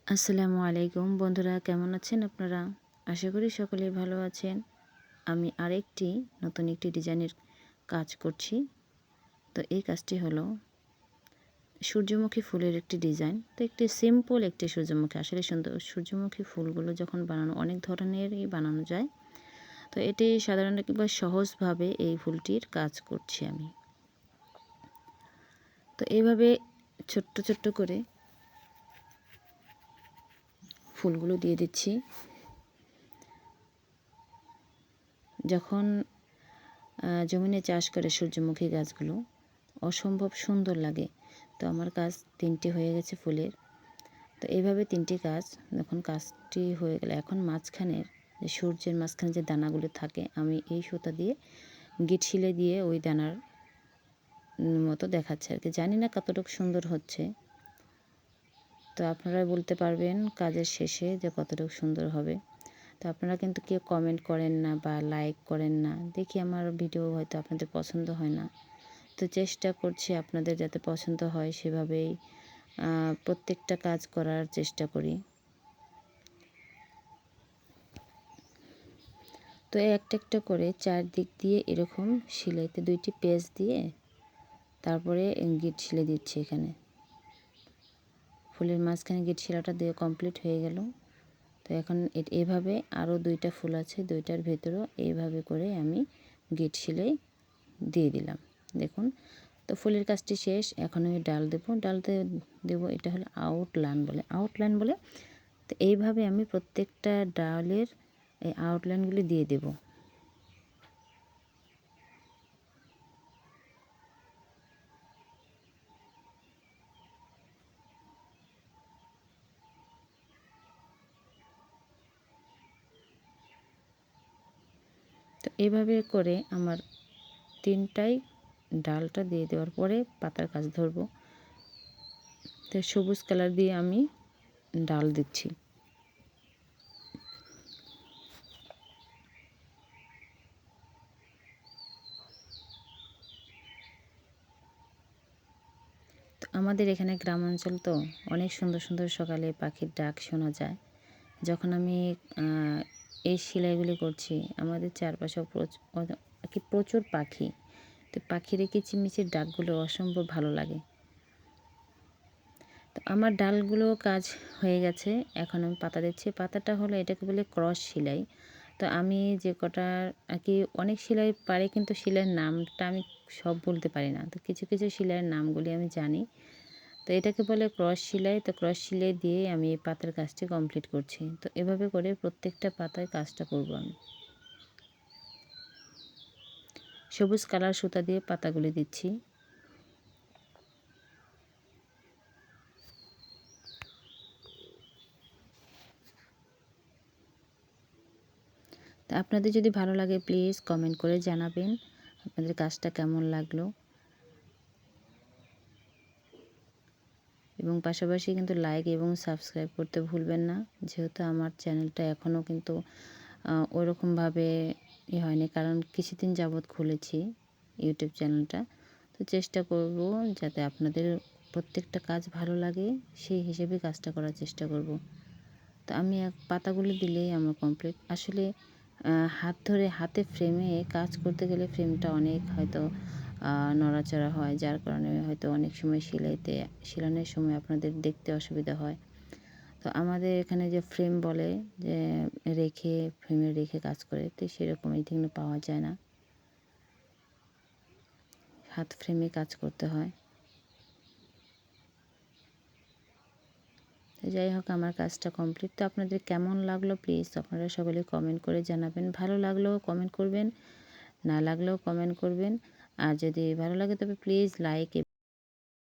আসসালামু আলাইকুম বন্ধুরা, কেমন আছেন আপনারা? আশা করি সকলেই ভালো আছেন। আমি আরেকটি নতুন একটি ডিজাইনের কাজ করছি। তো এই কাজটি হলো সূর্যমুখী ফুলের একটি ডিজাইন। তো একটি সিম্পল একটি সূর্যমুখী, আসলে সুন্দর সূর্যমুখী ফুলগুলো যখন বানানো অনেক ধরনেরই বানানো যায়। তো এটি সাধারণত কিংবা সহজভাবে এই ফুলটির কাজ করছি আমি। তো এইভাবে ছোট্ট ছোট্ট করে ফুলগুলো দিয়ে দিচ্ছি। যখন জমিনে চাষ করে সূর্যমুখী গাছগুলো অসম্ভব সুন্দর লাগে। তো আমার কাজ 3টি হয়ে গেছে ফুলের। তো এইভাবে 3টি কাজ, যখন কাজটি হয়ে গেলে এখন মাঝখানের যে সূর্যের মাঝখানে যে দানাগুলো থাকে, আমি এই সুতা দিয়ে গিট শিলে দিয়ে ওই দানার মতো দেখাচ্ছি আর কি। জানি না কতটুকু সুন্দর হচ্ছে। তো আপনারা বলতে পারবেন কাজের শেষে যে কতটুকু সুন্দর হবে। তো আপনারা কিন্তু কেউ কমেন্ট করেন না বা লাইক করেন না, দেখি আমার ভিডিও হয়তো আপনাদের পছন্দ হয় না। তো চেষ্টা করছি আপনাদের যাতে পছন্দ হয় সেভাবেই প্রত্যেকটা কাজ করার চেষ্টা করি। তো একটা একটা করে চারদিক দিয়ে এরকম সেলাইতে 2টি পেঁচ দিয়ে তারপরে গিট সেলাই দিচ্ছি এখানে। ফুলের মাঝখানে গিট সেলাইটা দিয়ে কমপ্লিট হয়ে গেল। তো এখন এভাবে আরও 2টা ফুল আছে, 2টার ভেতরেও এইভাবে করে আমি গিট সেলাই দিয়ে দিলাম। দেখুন, তো ফুলের কাজটি শেষ। এখন আমি ডাল দেবো। ডালতে দেবো, এটা হলো আউটলাইন বলে। তো এইভাবে আমি প্রত্যেকটা ডালের এই আউটলাইনগুলি দিয়ে দেব। তো এইভাবে করে আমার 3টাই ডালটা দিয়ে দেওয়ার পরে পাতার কাজ ধরবো। তো সবুজ কালার দিয়ে আমি ডাল দিচ্ছি। তো আমাদের এখানে গ্রাম অঞ্চল, তো অনেক সুন্দর সুন্দর সকালে পাখির ডাক শোনা যায়। যখন আমি এই সেলাইগুলি করছি, আমাদের চারপাশেও প্রচুর পাখি। তো পাখির এই কিচিরমিচির ডাকগুলো অসম্ভব ভালো লাগে। তো আমার ডালগুলো কাজ হয়ে গেছে। এখন আমি পাতা দিচ্ছি। পাতাটা হলো, এটাকে বলে ক্রস সেলাই। তো আমি যে কটা আর কি, অনেক সেলাই পারি কিন্তু সেলাইয়ের নামটা আমি সব বলতে পারি না। তো কিছু কিছু সেলাইয়ের নামগুলি আমি জানি। তো এটাকে বলে ক্রস সেলাই। তো ক্রস সেলাই দিয়ে আমি এই পাতার কাজটি কমপ্লিট করছি। তো এভাবে করে প্রত্যেকটা পাতায় কাজটা করব আমি। সবুজ কালার সুতা দিয়ে পাতাগুলি দিচ্ছি। তা আপনাদের যদি ভালো লাগে প্লিজ কমেন্ট করে জানাবেন আপনাদের কাজটা কেমন লাগলো। এবং পাশাপাশি কিন্তু লাইক এবং সাবস্ক্রাইব করতে ভুলবেন না, যেহেতু আমার চ্যানেলটা এখনও কিন্তু ওরকমভাবে হয়নি, কারণ কিছুদিন যাবৎ খুলেছি ইউটিউব চ্যানেলটা। তো চেষ্টা করব যাতে আপনাদের প্রত্যেকটা কাজ ভালো লাগে, সেই হিসেবে কাজটা করার চেষ্টা করব। তো আমি পাতাগুলো দিলেই আমার কমপ্লিট। আসলে হাত ধরে হাতে ফ্রেমে কাজ করতে গেলে ফ্রেমটা অনেক হয়তো নড়াচড়া হয়, যার কারণে হয়তো অনেক সময় সেলানোর সময় আপনাদের দেখতে অসুবিধা হয়। তো আমাদের এখানে যে ফ্রেম বলে, যে ফ্রেমে রেখে কাজ করে, তো সেরকম এইগুলো পাওয়া যায় না, হাত ফ্রেমে কাজ করতে হয়। তো যাই হোক, আমার কাজটা কমপ্লিট। তো আপনাদের কেমন লাগলো প্লিজ আপনারা সকলে কমেন্ট করে জানাবেন। ভালো লাগলেও কমেন্ট করবেন, না লাগলেও কমেন্ট করবেন। আর যদি ভালো লাগে তবে প্লিজ লাইক